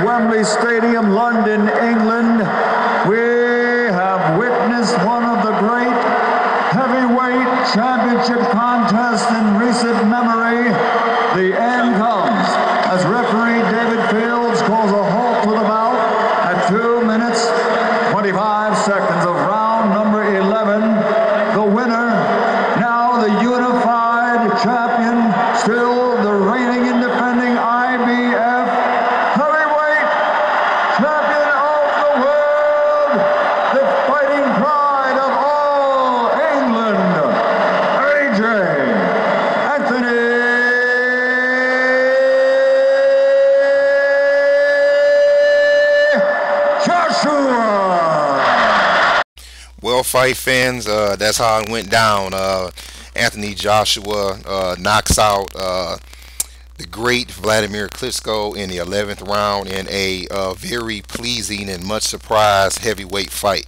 of Wembley Stadium, London, England, we have witnessed one of the great heavyweight championship contests in recent memory. The end comes as referee David Fields calls a halt to the bout at 2 minutes, 25 seconds of round number 11. The winner, now the unified champion, still the reigning and defending IBF heavyweight champion of the world, the fighting pride of all England, AJ Anthony Joshua. Well, fight fans, that's how it went down. Anthony Joshua knocks out the great Wladimir Klitschko in the 11th round in a very pleasing and much surprised heavyweight fight.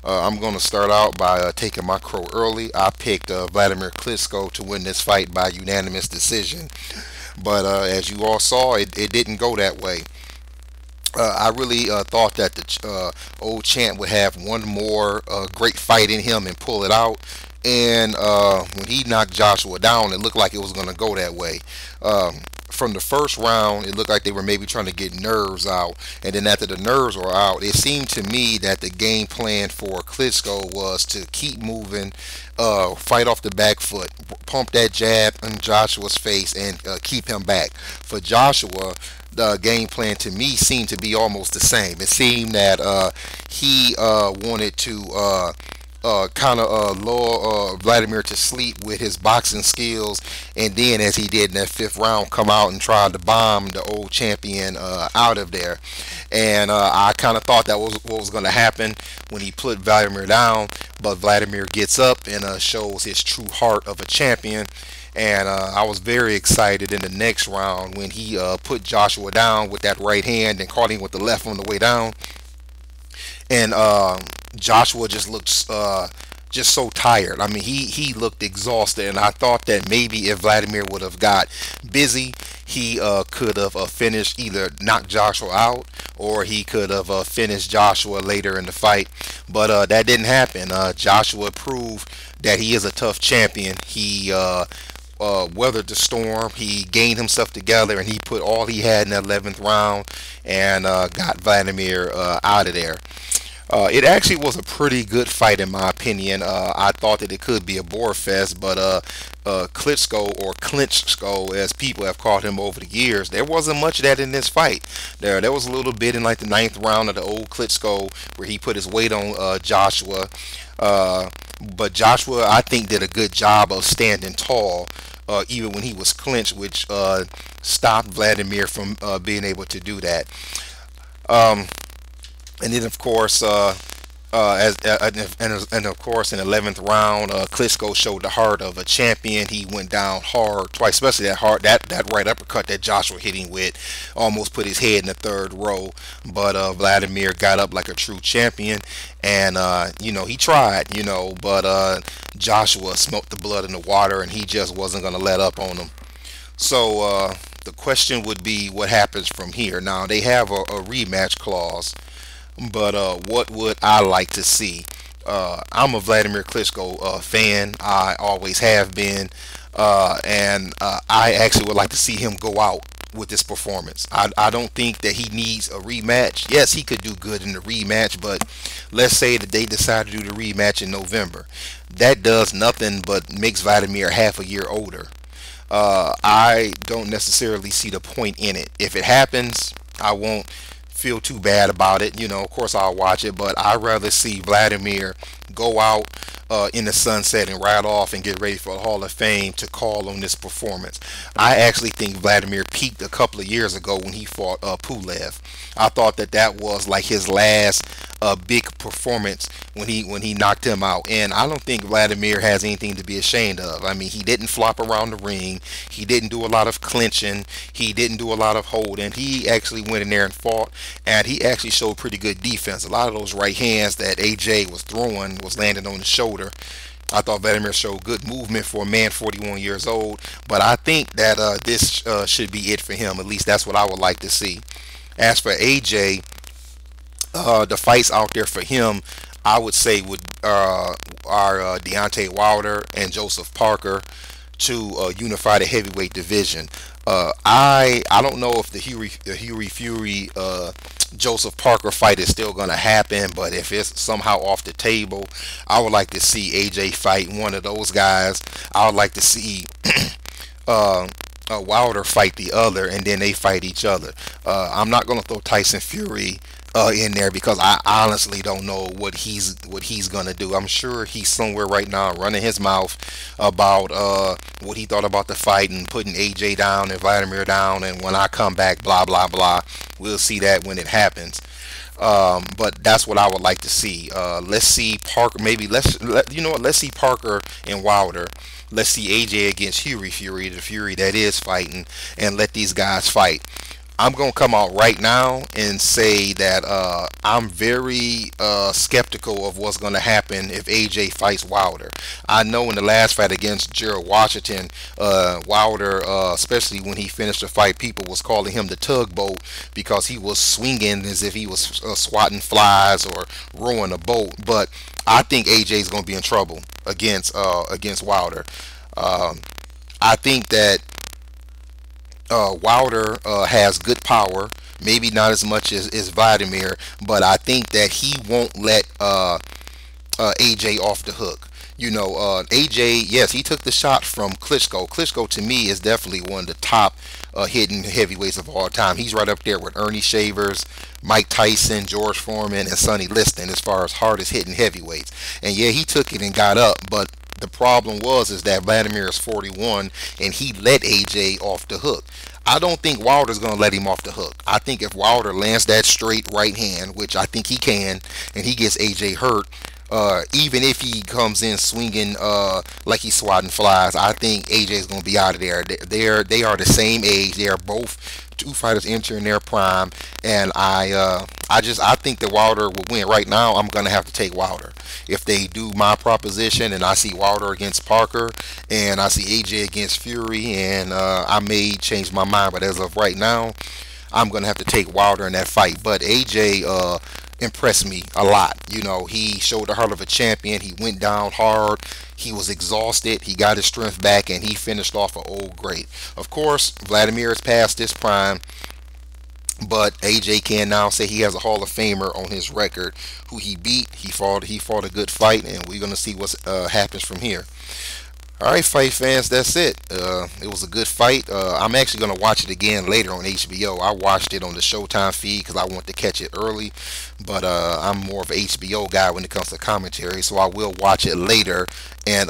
I'm going to start out by taking my crow early. I picked Wladimir Klitschko to win this fight by unanimous decision. But as you all saw, it didn't go that way. I really thought that the old champ would have one more great fight in him and pull it out. And when he knocked Joshua down, it looked like it was going to go that way. From the first round, it looked like they were maybe trying to get nerves out. And then after the nerves were out, it seemed to me that the game plan for Klitschko was to keep moving, fight off the back foot, pump that jab in Joshua's face, and keep him back. For Joshua, the game plan to me seemed to be almost the same. It seemed that he wanted to kind of lull Wladimir to sleep with his boxing skills, and then as he did in that 5th round, come out and try to bomb the old champion out of there. And I kind of thought that was what was going to happen when he put Wladimir down, but Wladimir gets up and shows his true heart of a champion. And I was very excited in the next round when he put Joshua down with that right hand and caught him with the left on the way down. And Joshua just looked just so tired. I mean, he looked exhausted, and I thought that maybe if Wladimir would have got busy, he could have finished, either knocked Joshua out, or he could have finished Joshua later in the fight. But that didn't happen. Joshua proved that he is a tough champion. He weathered the storm. He gained himself together, and he put all he had in that 11th round and got Wladimir out of there. It actually was a pretty good fight in my opinion. I thought that it could be a bore fest, but Klitschko, or Klitschko as people have called him over the years, there wasn't much of that in this fight. There was a little bit in like the 9th round of the old Klitschko where he put his weight on Joshua. But Joshua, I think, did a good job of standing tall even when he was clinched, which stopped Wladimir from being able to do that. And then, of course, and of course, in the 11th round, Klitschko showed the heart of a champion. He went down hard twice, especially that right uppercut that Joshua hit him with, almost put his head in the 3rd row. But Wladimir got up like a true champion, and you know, he tried, you know, but Joshua smoked the blood in the water, and he just wasn't going to let up on him. So the question would be, what happens from here? Now, they have a rematch clause. But what would I like to see? I'm a Wladimir Klitschko fan. I always have been. And I actually would like to see him go out with this performance. I don't think that he needs a rematch. Yes, he could do good in the rematch, but let's say that they decide to do the rematch in November. That does nothing but makes Wladimir half a year older. I don't necessarily see the point in it. If it happens, I won't feel too bad about it. You know, of course I'll watch it, but I'd rather see Wladimir go out in the sunset and ride off and get ready for the Hall of Fame to call on this performance. I actually think Wladimir peaked a couple of years ago when he fought Pulev. I thought that was like his last big performance when he knocked him out, and I don't think Wladimir has anything to be ashamed of. I mean, he didn't flop around the ring, he didn't do a lot of clinching, he didn't do a lot of holding. He actually went in there and fought, and he actually showed pretty good defense. A lot of those right hands that AJ was throwing was landing on his shoulder. I thought Wladimir showed good movement for a man 41 years old, but I think that this should be it for him. At least that's what I would like to see. As for AJ, the fights out there for him, I would say would are Deontay Wilder and Joseph Parker to unify the heavyweight division. I don't know if the Huey Fury Joseph Parker fight is still going to happen, but if it's somehow off the table, I would like to see AJ fight one of those guys. I would like to see uh, Wilder fight the other, and then they fight each other. I'm not going to throw Tyson Fury in there because I honestly don't know what he's gonna do. I'm sure he's somewhere right now running his mouth about what he thought about the fight and putting AJ down and Vladimir down. And when I come back, blah blah blah. We'll see that when it happens. But that's what I would like to see. Let's see Parker. Maybe you know what? Let's see Parker and Wilder. Let's see AJ against Fury, the Fury that is fighting, and let these guys fight. I'm gonna come out right now and say that I'm very skeptical of what's gonna happen if AJ fights Wilder. I know in the last fight against Gerald Washington, Wilder, especially when he finished the fight, people was calling him the tugboat because he was swinging as if he was swatting flies or rowing a boat. But I think AJ is gonna be in trouble against Wilder. I think that Wilder has good power, maybe not as much as Vladimir, but I think that he won't let AJ off the hook. AJ, yes, he took the shot from Klitschko. Klitschko to me is definitely one of the top hidden heavyweights of all time. He's right up there with Ernie Shavers, Mike Tyson, George Foreman, and Sonny Liston as far as hardest hitting heavyweights. And yeah, he took it and got up, but the problem is that Vladimir is 41 and he let AJ off the hook. I don't think Wilder's going to let him off the hook. I think if Wilder lands that straight right hand, which I think he can, and he gets AJ hurt, even if he comes in swinging like he's swatting flies, I think AJ's going to be out of there. They are the same age. They are both two fighters entering their prime, and I think that Wilder will win. Right now, I'm going to have to take Wilder. If they do my proposition and I see Wilder against Parker and I see AJ against Fury, and I may change my mind, but as of right now, I'm going to have to take Wilder in that fight. But AJ impressed me a lot. He showed the heart of a champion. He went down hard. He was exhausted. He got his strength back, and he finished off an old great. Of course, Vladimir is past his prime, but AJ can now say he has a Hall of Famer on his record who he beat. He fought a good fight, and we're going to see what happens from here. All right, fight fans, that's it. It was a good fight. I'm actually going to watch it again later on HBO. I watched it on the Showtime feed because I want to catch it early, but I'm more of an HBO guy when it comes to commentary, so I will watch it later and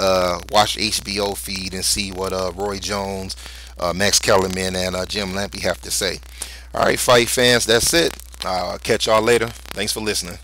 watch the HBO feed and see what Roy Jones, Max Kellerman, and Jim Lampy have to say. All right, fight fans, that's it. Catch y'all later. Thanks for listening.